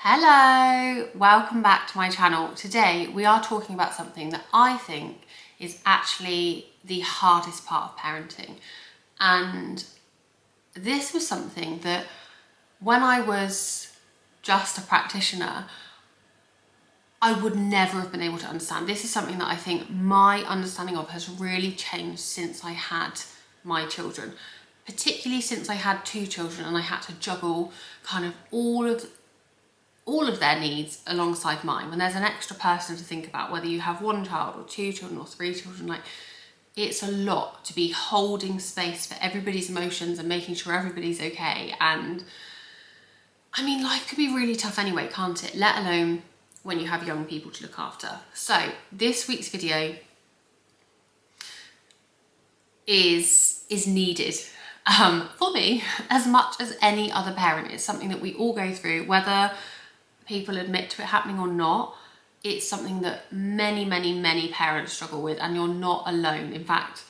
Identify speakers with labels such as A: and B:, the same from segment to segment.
A: Hello, welcome back to my channel. Today we are talking about something that I think is actually the hardest part of parenting. And this was something that when I was just a practitioner, I would never have been able to understand. This is something that I think my understanding of has really changed since I had my children, particularly since I had two children and I had to juggle kind of all of their needs alongside mine. When there's an extra person to think about, whether you have one child or two children or three children, like it's a lot to be holding space for everybody's emotions and making sure everybody's okay. And I mean, life could be really tough anyway, can't it? Let alone when you have young people to look after. So this week's video is needed for me as much as any other parent. It's something that we all go through, whether people admit to it happening or not. It's something that many parents struggle with, and you're not alone. In fact,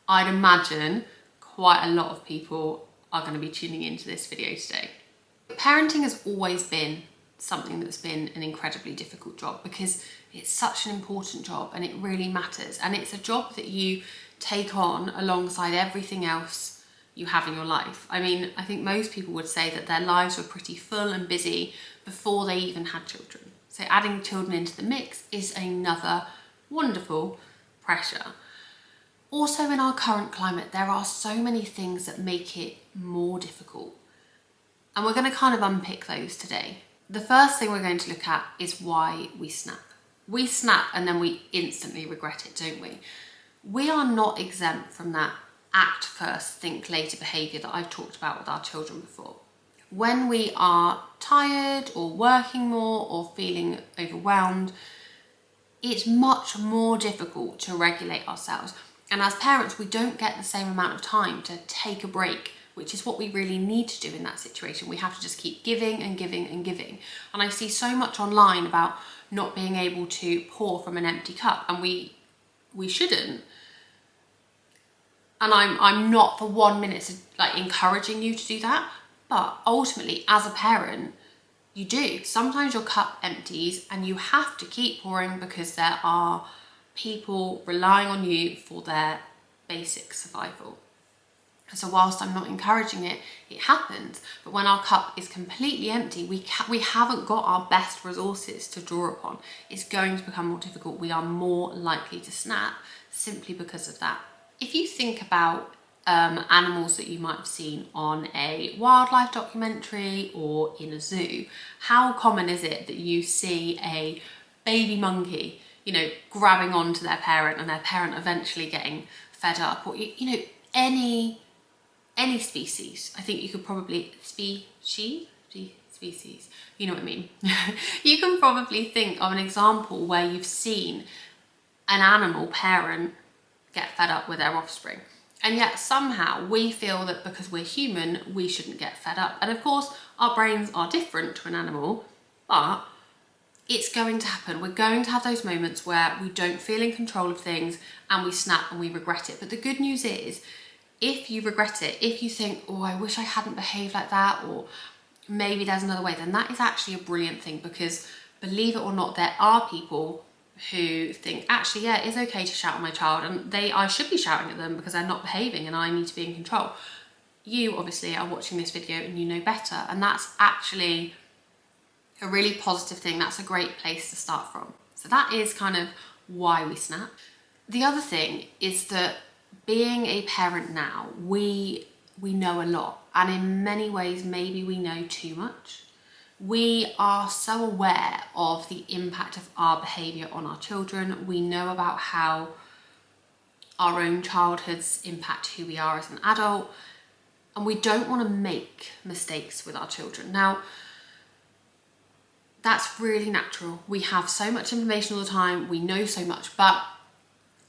A: I'd imagine quite a lot of people are going to be tuning into this video today. Parenting has always been something that's been an incredibly difficult job because it's such an important job and it really matters, and it's a job that you take on alongside everything else you have in your life. I mean, I think most people would say that their lives were pretty full and busy before they even had children. So adding children into the mix is another wonderful pressure. Also, in our current climate, there are so many things that make it more difficult. And we're going to kind of unpick those today. The first thing we're going to look at is why we snap. We snap and then we instantly regret it, don't we? We are not exempt from that act first, think later behaviour that I've talked about with our children before. When we are tired or working more or feeling overwhelmed, it's much more difficult to regulate ourselves. And as parents, we don't get the same amount of time to take a break, which is what we really need to do in that situation. We have to just keep giving and giving and giving. And I see so much online about not being able to pour from an empty cup, and we shouldn't. And I'm not for 1 minute like encouraging you to do that, but ultimately as a parent, you do. Sometimes your cup empties and you have to keep pouring because there are people relying on you for their basic survival. So whilst I'm not encouraging it, it happens. But when our cup is completely empty, we haven't got our best resources to draw upon. It's going to become more difficult. We are more likely to snap simply because of that. If you think about animals that you might have seen on a wildlife documentary or in a zoo, how common is it that you see a baby monkey, grabbing onto their parent and their parent eventually getting fed up? Or, any species. I think you could probably, species, you know what I mean? You can probably think of an example where you've seen an animal parent get fed up with their offspring. And yet somehow we feel that because we're human, we shouldn't get fed up. And of course, our brains are different to an animal, but it's going to happen. We're going to have those moments where we don't feel in control of things and we snap and we regret it. But the good news is, if you regret it, if you think, oh, I wish I hadn't behaved like that, or maybe there's another way, then that is actually a brilliant thing, because believe it or not, there are people who think, actually, yeah, it's okay to shout at my child and I should be shouting at them because they're not behaving and I need to be in control. You obviously are watching this video and you know better, and that's actually a really positive thing. That's a great place to start from. So that is kind of why we snap. The other thing is that being a parent now, we know a lot, and in many ways maybe we know too much. We are so aware of the impact of our behaviour on our children. We know about how our own childhoods impact who we are as an adult, and we don't want to make mistakes with our children. Now, that's really natural. We have so much information all the time, we know so much, but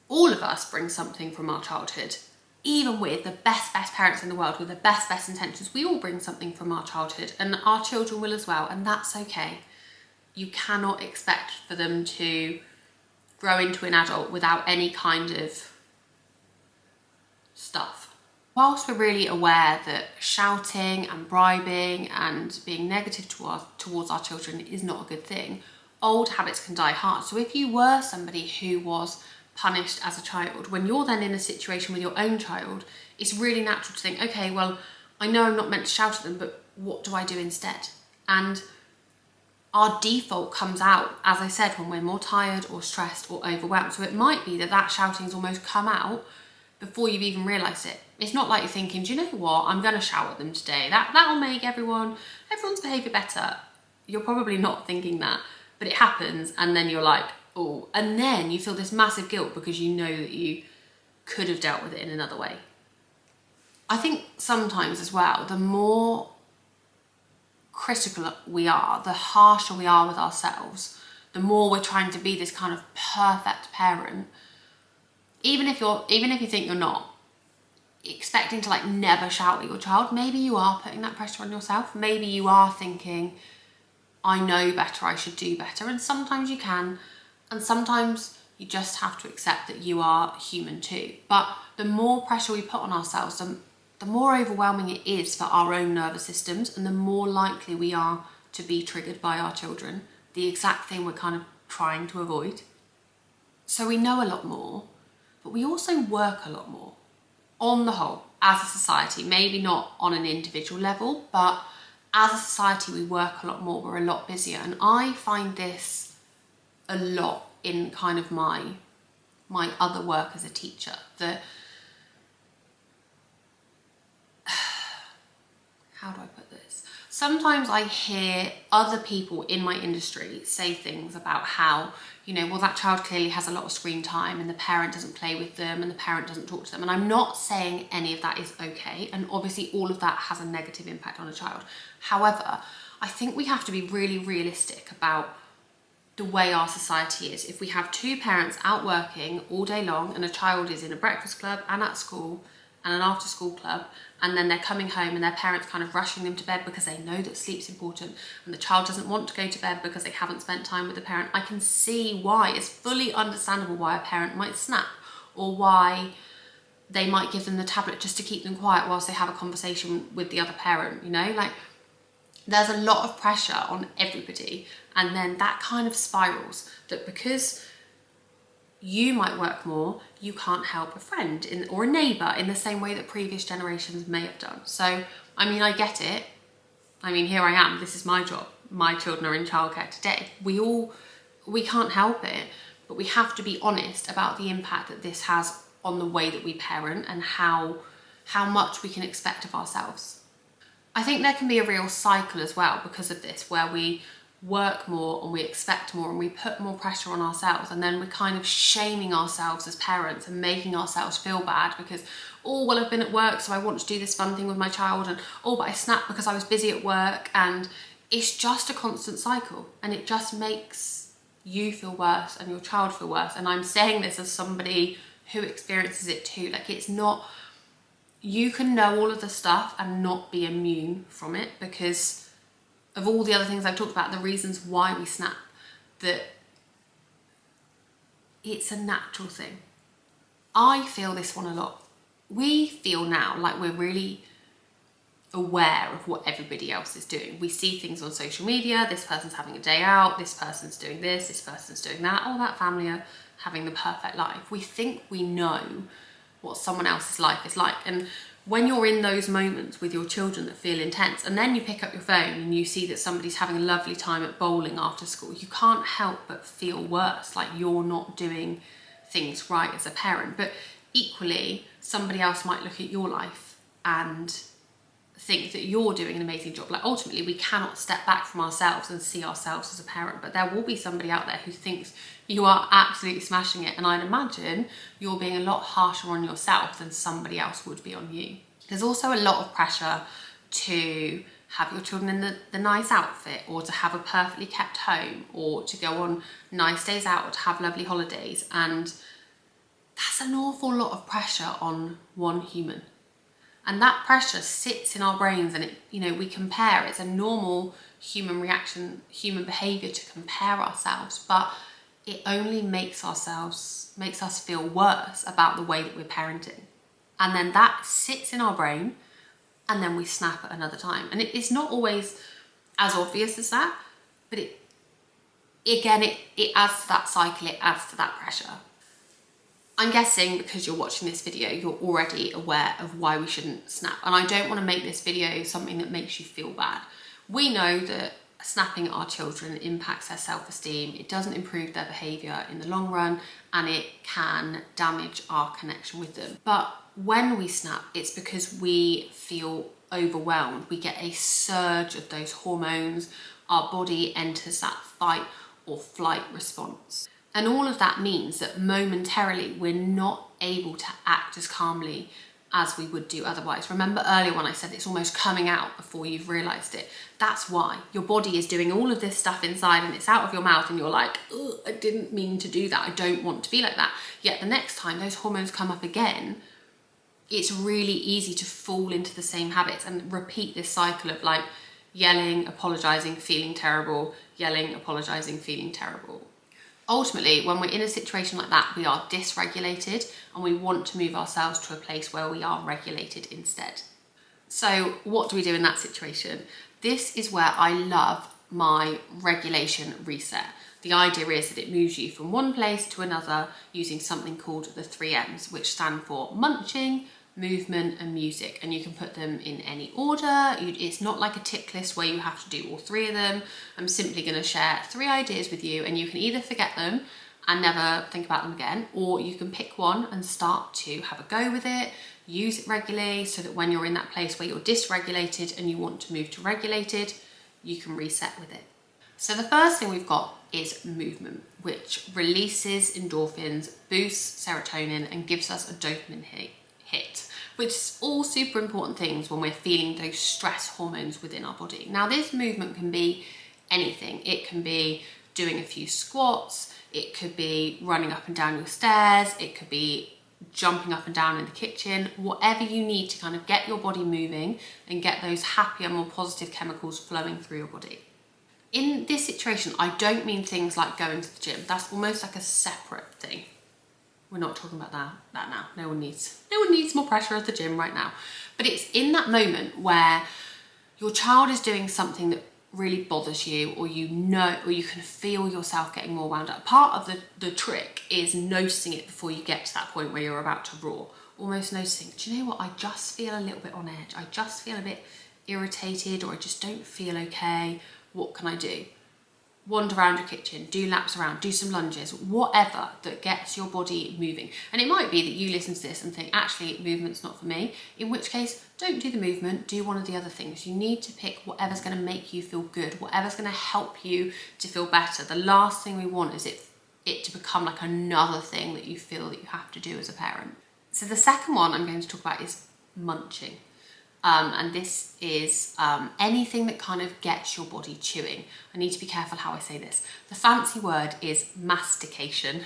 A: all of us bring something from our childhood. Even with the best parents in the world, with the best intentions, we all bring something from our childhood, and our children will as well, and that's okay. You cannot expect for them to grow into an adult without any kind of stuff. Whilst we're really aware that shouting and bribing and being negative towards our children is not a good thing, old habits can die hard. So if you were somebody who was punished as a child, when you're then in a situation with your own child, it's really natural to think, okay, well, I know I'm not meant to shout at them, but what do I do instead? And our default comes out, as I said, when we're more tired or stressed or overwhelmed. So it might be that that shouting's almost come out before you've even realised it. It's not like you're thinking, do you know what, I'm going to shout at them today. That'll make everyone's behaviour better. You're probably not thinking that, but it happens, and then you're like, oh, and then you feel this massive guilt because you know that you could have dealt with it in another way. I think sometimes as well, the more critical we are, the harsher we are with ourselves, the more we're trying to be this kind of perfect parent. Even if you think you're not, expecting to like never shout at your child, maybe you are putting that pressure on yourself. Maybe you are thinking, I know better, I should do better. And sometimes you can, and sometimes you just have to accept that you are human too. But the more pressure we put on ourselves, the more overwhelming it is for our own nervous systems, and the more likely we are to be triggered by our children, the exact thing we're kind of trying to avoid. So we know a lot more, but we also work a lot more. On the whole, as a society, maybe not on an individual level, but as a society we work a lot more, we're a lot busier. And I find this a lot in kind of my other work as a teacher, that how do I put this? Sometimes I hear other people in my industry say things about how, well, that child clearly has a lot of screen time and the parent doesn't play with them and the parent doesn't talk to them. And I'm not saying any of that is okay. And obviously all of that has a negative impact on a child. However, I think we have to be really realistic about the way our society is. If we have two parents out working all day long and a child is in a breakfast club and at school and an after school club, and then they're coming home and their parents kind of rushing them to bed because they know that sleep's important, and the child doesn't want to go to bed because they haven't spent time with the parent, I can see why. It's fully understandable why a parent might snap, or why they might give them the tablet just to keep them quiet whilst they have a conversation with the other parent, like there's a lot of pressure on everybody, and then that kind of spirals, that because you might work more, you can't help a friend or a neighbour in the same way that previous generations may have done. So, I get it. Here I am, this is my job. My children are in childcare today. We can't help it, but we have to be honest about the impact that this has on the way that we parent and how much we can expect of ourselves. I think there can be a real cycle as well because of this, where we work more and we expect more and we put more pressure on ourselves, and then we're kind of shaming ourselves as parents and making ourselves feel bad because, I've been at work so I want to do this fun thing with my child, and but I snapped because I was busy at work. And it's just a constant cycle, and it just makes you feel worse and your child feel worse. And I'm saying this as somebody who experiences it too. Like, it's not, you can know all of the stuff and not be immune from it because of all the other things I've talked about, the reasons why we snap, that it's a natural thing. I feel this one a lot. We feel now like we're really aware of what everybody else is doing. We see things on social media, this person's having a day out, this person's doing this person's doing that, that family are having the perfect life. We think we know what someone else's life is like. And when you're in those moments with your children that feel intense, and then you pick up your phone and you see that somebody's having a lovely time at bowling after school, you can't help but feel worse, like you're not doing things right as a parent. But equally, somebody else might look at your life and think that you're doing an amazing job. Like, ultimately, we cannot step back from ourselves and see ourselves as a parent, but there will be somebody out there who thinks you are absolutely smashing it, and I'd imagine you're being a lot harsher on yourself than somebody else would be on you. There's also a lot of pressure to have your children in the nice outfit, or to have a perfectly kept home, or to go on nice days out, or to have lovely holidays, and that's an awful lot of pressure on one human. And that pressure sits in our brains, and we compare. It's a normal human reaction, human behaviour to compare ourselves, but it only makes us feel worse about the way that we're parenting. And then that sits in our brain, and then we snap at another time. And it's not always as obvious as that, but it adds to that cycle, it adds to that pressure. I'm guessing because you're watching this video, you're already aware of why we shouldn't snap. And I don't want to make this video something that makes you feel bad. We know that snapping at our children impacts their self-esteem, it doesn't improve their behaviour in the long run, and it can damage our connection with them. But when we snap, it's because we feel overwhelmed. We get a surge of those hormones, our body enters that fight or flight response. And all of that means that momentarily we're not able to act as calmly as we would do otherwise. Remember earlier when I said it's almost coming out before you've realised it? That's why. Your body is doing all of this stuff inside and it's out of your mouth and you're like, oh, I didn't mean to do that. I don't want to be like that. Yet the next time those hormones come up again, it's really easy to fall into the same habits and repeat this cycle of like yelling, apologising, feeling terrible, yelling, apologising, feeling terrible. Ultimately, when we're in a situation like that, we are dysregulated and we want to move ourselves to a place where we are regulated instead. So what do we do in that situation? This is where I love my regulation reset. The idea is that it moves you from one place to another using something called the 3 M's, which stand for munching, movement and music, and you can put them in any order. It's not like a tick list where you have to do all 3 of them. I'm simply going to share 3 ideas with you, and you can either forget them and never think about them again, or you can pick one and start to have a go with it, use it regularly so that when you're in that place where you're dysregulated and you want to move to regulated, you can reset with it. So the first thing we've got is movement, which releases endorphins, boosts serotonin and gives us a dopamine hit, which is all super important things when we're feeling those stress hormones within our body. Now this movement can be anything. It can be doing a few squats, it could be running up and down your stairs, it could be jumping up and down in the kitchen, whatever you need to kind of get your body moving and get those happier, more positive chemicals flowing through your body. In this situation, I don't mean things like going to the gym. That's almost like a separate thing. We're not talking about that now. No one needs more pressure at the gym right now. But it's in that moment where your child is doing something that really bothers you, or you know, or you can feel yourself getting more wound up. Part of the trick is noticing it before you get to that point where you're about to roar. Almost noticing, do you know what? I just feel a little bit on edge. I just feel a bit irritated, or I just don't feel okay. What can I do? Wander around your kitchen, do laps around, do some lunges, whatever that gets your body moving. And it might be that you listen to this and think, actually, movement's not for me. In which case, don't do the movement, do one of the other things. You need to pick whatever's going to make you feel good, whatever's going to help you to feel better. The last thing we want is it to become like another thing that you feel that you have to do as a parent. So the second one I'm going to talk about is munching. And this is anything that kind of gets your body chewing. I need to be careful how I say this. The fancy word is mastication.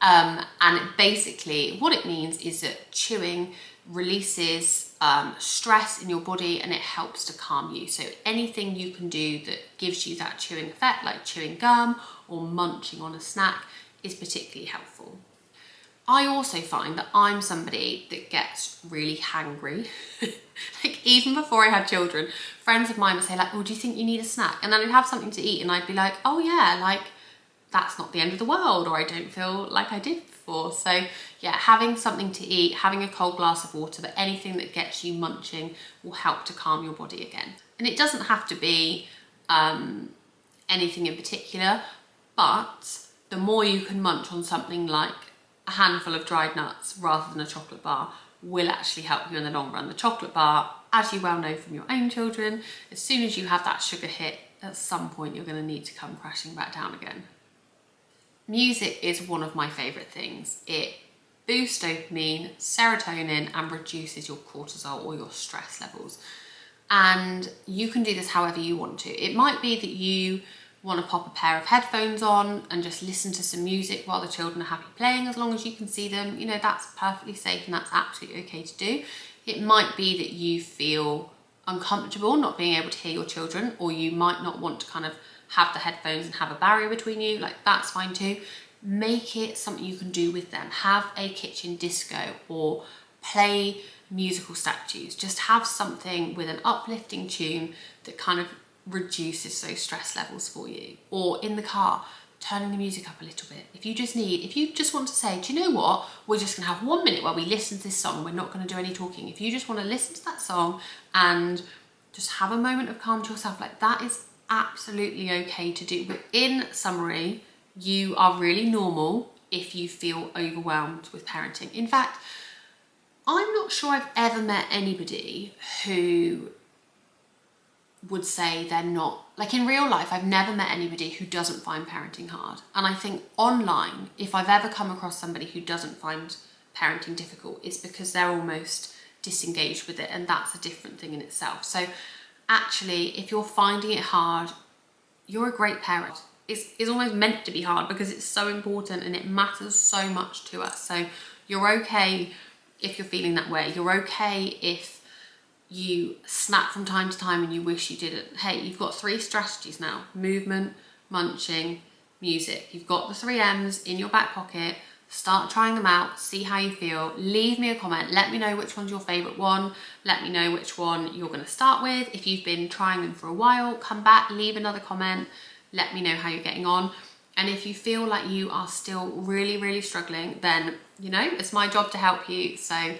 A: And basically what it means is that chewing releases stress in your body and it helps to calm you. So anything you can do that gives you that chewing effect, like chewing gum or munching on a snack, is particularly helpful. I also find that I'm somebody that gets really hangry. Like even before I had children, friends of mine would say like, oh, do you think you need a snack? And then I'd have something to eat and I'd be like, oh yeah, like that's not the end of the world, or I don't feel like I did before. So yeah, having something to eat, having a cold glass of water, but anything that gets you munching will help to calm your body again. And it doesn't have to be anything in particular, but the more you can munch on something like a handful of dried nuts rather than a chocolate bar will actually help you in the long run. The chocolate bar, as you well know from your own children, as soon as you have that sugar hit, at some point you're going to need to come crashing back down again. Music is one of my favourite things. It boosts dopamine, serotonin, and reduces your cortisol or your stress levels. And you can do this however you want to. It might be that you want to pop a pair of headphones on and just listen to some music while the children are happy playing, as long as you can see them. You know, that's perfectly safe and that's absolutely okay to do. It might be that you feel uncomfortable not being able to hear your children, or you might not want to kind of have the headphones and have a barrier between you. Like, that's fine too. Make it something you can do with them. Have a kitchen disco or play musical statues. Just have something with an uplifting tune that kind of reduces those stress levels for you. Or in the car, turning the music up a little bit. If you just want to say, do you know what? We're just gonna have 1 minute where we listen to this song. We're not gonna do any talking. If you just wanna listen to that song and just have a moment of calm to yourself, like that is absolutely okay to do. But in summary, you are really normal if you feel overwhelmed with parenting. In fact, I'm not sure I've ever met anybody who would say they're not, like in real life, I've never met anybody who doesn't find parenting hard. And I think online, if I've ever come across somebody who doesn't find parenting difficult, it's because they're almost disengaged with it, and that's a different thing in itself. So actually, if you're finding it hard, you're a great parent. It's almost meant to be hard because it's so important and it matters so much to us. So you're okay if you're feeling that way. You're okay if you snap from time to time and you wish you didn't. Hey, you've got 3 strategies now: movement, munching, music. You've got the 3 M's in your back pocket. Start trying them out, see how you feel. Leave me a comment. Let me know which one's your favourite one. Let me know which one you're going to start with. If you've been trying them for a while, come back, leave another comment. Let me know how you're getting on. And if you feel like you are still really, really struggling, then, you know, it's my job to help you. So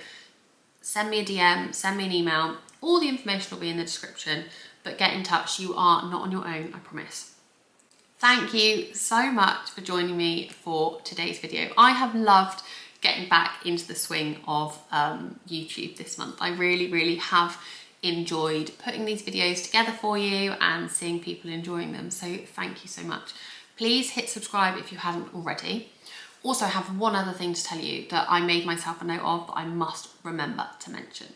A: send me a DM, send me an email. All the information will be in the description, but get in touch. You are not on your own, I promise. Thank you so much for joining me for today's video. I have loved getting back into the swing of YouTube this month. I really, really have enjoyed putting these videos together for you and seeing people enjoying them. So thank you so much. Please hit subscribe if you haven't already. Also, I have one other thing to tell you that I made myself a note of, but I must remember to mention.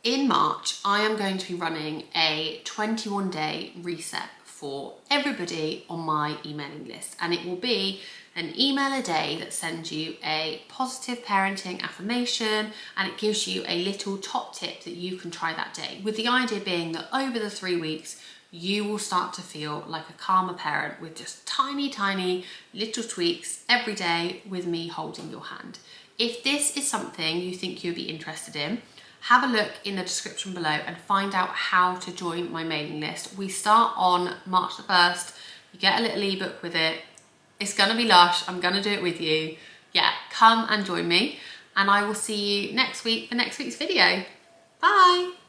A: In March, I am going to be running a 21-day reset for everybody on my emailing list, and it will be an email a day that sends you a positive parenting affirmation, and it gives you a little top tip that you can try that day, with the idea being that over the 3 weeks you will start to feel like a calmer parent with just tiny little tweaks every day with me holding your hand. If this is something you think you'd be interested in, have a look in the description below and find out how to join my mailing list. We start on March the 1st. You get a little ebook with it. It's gonna be lush. I'm gonna do it with you. Yeah, come and join me, and I will see you next week for next week's video. Bye.